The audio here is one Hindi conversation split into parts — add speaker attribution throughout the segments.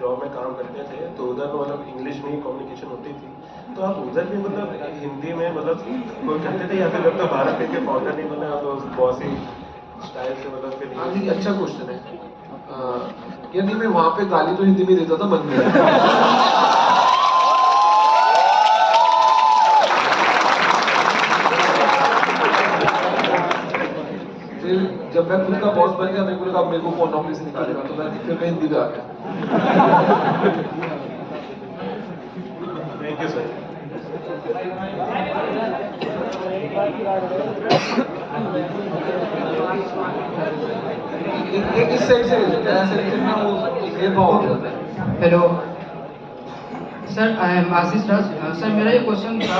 Speaker 1: जॉब में काम करते थे तो उधर तो मतलब इंग्लिश में ही कम्युनिकेशन होती थी, तो आप उधर भी मतलब हिंदी में मतलब कोई करते थे या फिर जब तक 12 फीट के फाउंडर नहीं बने तो बॉस ही स्टाइल से मतलब फिर
Speaker 2: हाँ जी, अच्छा क्वेश्चन है। यार नहीं, मैं वहां पे गाली तो हिंदी में देता था मन में। फिर जब मैं खुद का बॉस बन गया, मेरे को लगा अब मेरे को कौन नौकरी से निकालेगा, तो मैं हिंदी पे आ गया।
Speaker 1: Thank you sir.
Speaker 2: इस साइड से ऐसे ना वो भेदभाव हो जाता है।
Speaker 3: Hello sir, I am Ashish Raj. Sir मेरा ये क्वेश्चन था,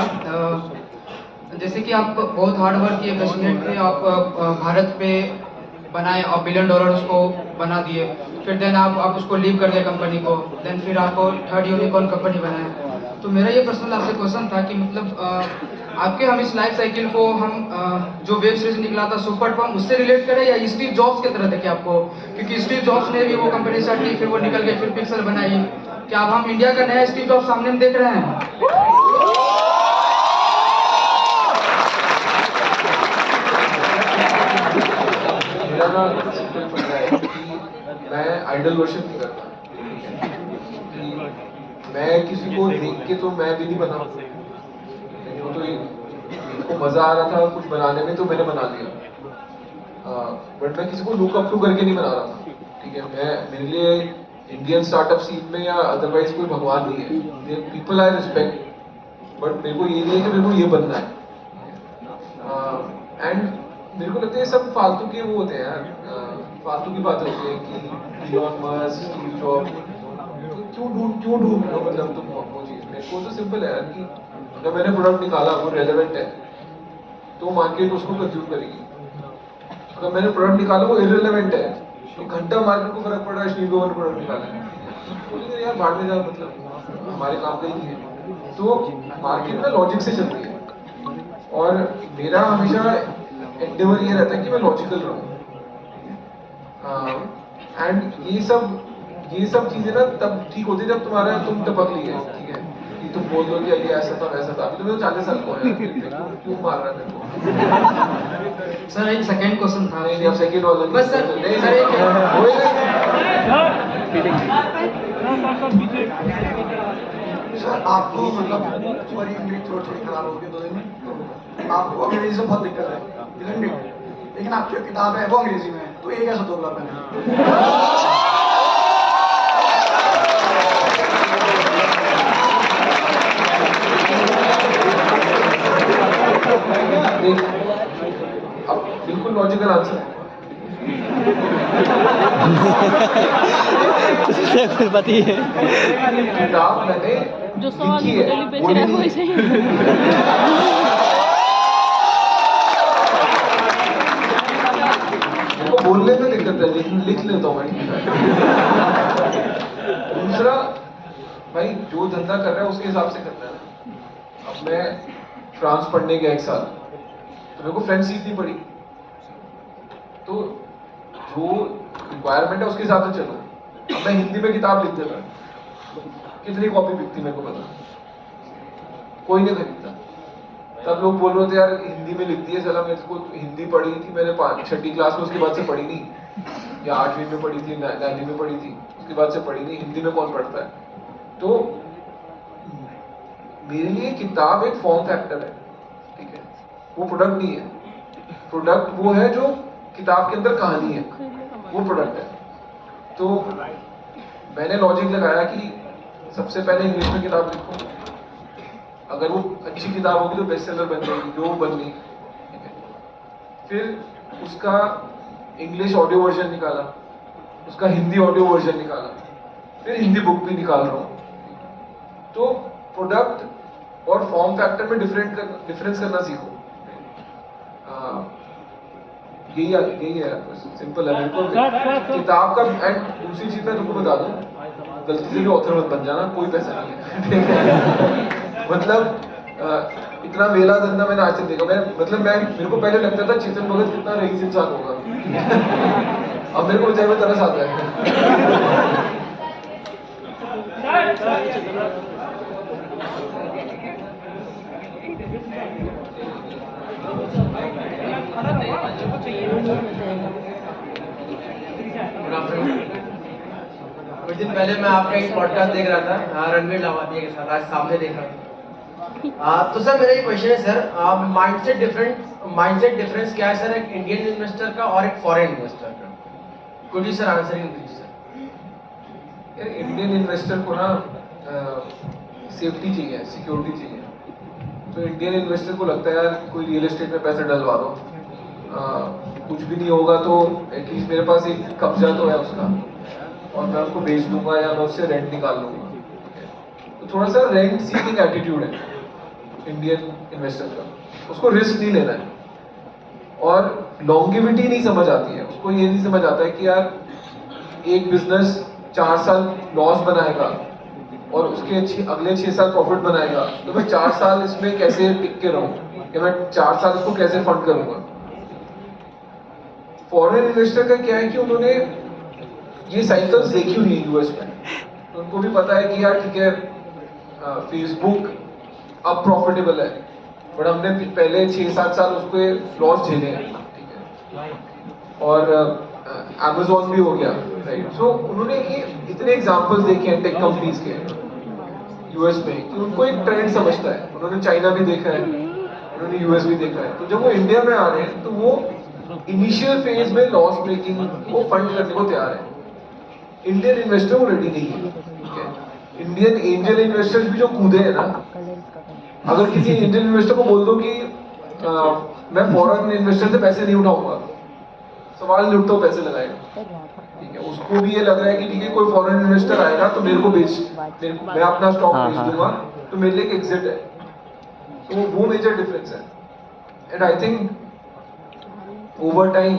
Speaker 3: जैसे कि आप बहुत हार्ड वर्क किए, पैशनेट थे, आप भारत पे बनाए और $1 बिलियन उसको बना दिए, फिर देन आप उसको लीव कर गए कंपनी को, देन फिर आपको थर्ड यूनिकॉर्न कंपनी बनाए। तो मेरा ये पर्सनल आपसे क्वेश्चन था कि मतलब आपके हम इस लाइफ साइकिल को हम जो वेब सीरीज निकला था सुपर पम, उससे रिलेट करें या स्टीव जॉब्स की तरह देखें आपको, क्योंकि स्टीव जॉब्स ने भी वो कंपनी स्टार्ट की, फिर वो निकल गए, फिर पिक्सल बनाई। क्या अब हम इंडिया का नया स्टीव जॉब्स सामने में देख रहे हैं?
Speaker 2: मेरा ना सिंपल फंडा है कि मैं आइडल वर्शिप नहीं करता। कि मैं किसी को देख के तो मैं भी नहीं बना, मेरे को तो मजा आ रहा था कुछ बनाने में तो मैंने बना लिया। बट मैं किसी को लुक अप टू करके नहीं बना रहा था, ठीक है। मैं मेरे लिए इंडियन स्टार्टअप सीन में या अदरवाइज कोई भगवान नहीं है। पीपल आई रिस्पेक्ट, बट मेरे को ये नहीं है कि मेरे को ये बनना है। एंड मेरे को लगता है ये सब फालतू के वो होते हैं यार, फालतू की बातें होती है कि इलॉन मस्क, स्टीव जॉब्स, क्यों ढूंढ रहे हो मतलब तुम वो चीज। मेरे को तो सिंपल है यार कि अगर मैंने प्रोडक्ट निकाला वो रेलेवेंट है तो मार्केट उसको कंज्यूम करेगी। अगर मैंने प्रोडक्ट निकाला वो इररिलेवेंट है तो घंटा मार्केट को फर्क पड़ रहा है स्टीव जॉब्स ने प्रोडक्ट निकाला है, बोलेंगे यार भाड़ में जा, मतलब हमारे काम का ही नहीं है। तो मार्केट में लॉजिक से चल रही है और मेरा हमेशा एंडेवर ये रहता है कि मैं लॉजिकल रहूं। एंड ये सब चीजें ना तब ठीक होती है जब तुम टपक लिए, ठीक है, कि तुम बोल दो कि अभी ऐसा था वैसा था। अभी तो मैं 40 साल का हूं, क्यों मार रहा है मेरे को?
Speaker 3: सर एक सेकंड क्वेश्चन था।
Speaker 2: नहीं अब सेकंड वाला
Speaker 3: बस सर,
Speaker 2: नहीं
Speaker 3: सर एक
Speaker 4: सर आपको मतलब सॉरी मेरी थ्रोट थोड़ी खराब हो गई 2 दिन में, तो आपको अंग्रेजी से बहुत दिक्कत है, isn't it? लेकिन आपकी जो किताब है वो अंग्रेजी में है, तो ये कैसा दोगलापन है?
Speaker 2: अब बिल्कुल लॉजिकल आंसर है।
Speaker 5: कुछ पति है
Speaker 2: किताब मैंने
Speaker 6: जो सवाल
Speaker 2: लिखी है,
Speaker 6: बेच रहा है वैसे
Speaker 2: मेरे को बोलने में दिक्कत है लेकिन लिख लेता हूँ मैं। दूसरा भाई जो धंधा कर रहा है उसके हिसाब से करना है। अब मैं फ्रांस पढ़ने गया 1 साल, तो मेरे को फ्रेंच सीखनी पड़ी, तो जो रिक्वायरमेंट है उसके हिसाब से चलो। अब मैं हिंदी में किताब लिख देता, कितनी कॉपी बिकती मेरे को पता, कोई नहीं खरीदता। तब लोग बोल रहे थे यार हिंदी में लिख दिए, चला मेरे को हिंदी पढ़ी थी मैंने 6ठी क्लास में, उसके बाद से पढ़ी नहीं, या 8वीं में पढ़ी थी, 9वीं में पढ़ी थी, उसके बाद से पढ़ी नहीं। हिंदी में कौन पढ़ता है? तो मेरे लिए किताब एक फॉर्म फैक्टर है, ठीक है, वो प्रोडक्ट नहीं है। प्रोडक्ट वो है जो किताब के अंदर कहानी है, वो प्रोडक्ट है। तो मैंने लॉजिक लगाया कि सबसे पहले इंग्लिश में किताब लिखूं, अगर वो अच्छी किताब होगी तो बेस्ट सेलर बन जाएगी, जो वो बन गई, ठीक है। फिर उसका इंग्लिश ऑडियो वर्जन निकाला, उसका हिंदी ऑडियो वर्जन निकाला, फिर हिंदी बुक भी निकाल रहा हूँ। तो प्रोडक्ट और फॉर्म फैक्टर में डिफरेंस करना सीखो। यही है, सिंपल है। मेरे को किताब का, एंड दूसरी चीज मैं तुमको बता दूं, गलती से भी ऑथर मत बन जाना, कोई पैसा नहीं है। मतलब इतना मेला धंधा मैंने आज तक देखा। मेरे को पहले लगता था चेतन भगत कितना रईस इंसान होगा। अब मेरे को बेचारे में तरस आता है।
Speaker 5: कुछ दिन पहले मैं आपका एक पॉडकास्ट देख रहा था रणवीर लावादिया के साथ, आज सामने देख रहा था। तो सर मेरा ये क्वेश्चन है सर, माइंडसेट डिफरेंस क्या है सर एक इंडियन इन्वेस्टर का और एक फॉरेन इन्वेस्टर का? Could you sir answer in English sir?
Speaker 2: यार इंडियन इन्वेस्टर को ना सेफ्टी चाहिए, सिक्योरिटी चाहिए। तो इंडियन इन्वेस्टर को लगता है यार कोई रियल एस्टेट में पैसे डलवा दो, कुछ भी नहीं होगा तो एटलीस्ट मेरे पास एक कब्जा तो है उसका, और मैं उसको बेच दूंगा या मैं उससे रेंट निकाल लूंगा। तो थोड़ा सा रेंट सीकिंग एटीट्यूड है इंडियन इन्वेस्टर का, उसको रिस्क नहीं लेना है और लॉन्गिविटी नहीं समझ आती है उसको। ये नहीं समझ आता है कि यार एक बिजनेस 4 साल लॉस बनाएगा और उसके अगले 6 साल प्रॉफिट बनाएगा, तो मैं 4 साल इसमें कैसे टिक के रहूं या मैं 4 साल इसको कैसे फंड करूंगा। फॉरेन इन्वेस्टर का क्या है कि उन्होंने ये साइकिल्स देखी हुई है यूएस में, तो उनको भी पता है कि यार ठीक है फेसबुक अब प्रॉफिटेबल है, बट हमने पहले 6-7 साल उसको लॉस झेले हैं, ठीक है, और अमेजोन भी हो गया, राइट। सो उन्होंने ये इतने एग्जांपल्स देखे हैं टेक कंपनीज के यूएस में कि उनको एक ट्रेंड समझता है। उन्होंने चाइना भी देखा है, उन्होंने यूएस भी देखा है। तो जब वो इंडिया में आ रहे हैं तो वो इनिशियल फेज में लॉस ब्रेकिंग को फंड करने को तैयार है। इंडियन इन्वेस्टर वो रेडी नहीं है, ठीक है। इंडियन एंजल इन्वेस्टर्स भी जो कूदे हैं ना, अगर किसी इंडियन इन्वेस्टर को बोल दो कि मैं फॉरेन इन्वेस्टर से पैसे नहीं उठाऊंगा, सवाल नहीं उठता पैसे लगाएगा, ठीक है। उसको भी ये लग रहा है कि ठीक है कोई फॉरेन इन्वेस्टर आएगा तो मेरे को मैं अपना स्टॉक बेच दूंगा, तो मेरे लिए एक एग्जिट है। तो वो मेजर डिफरेंस है। And I think over time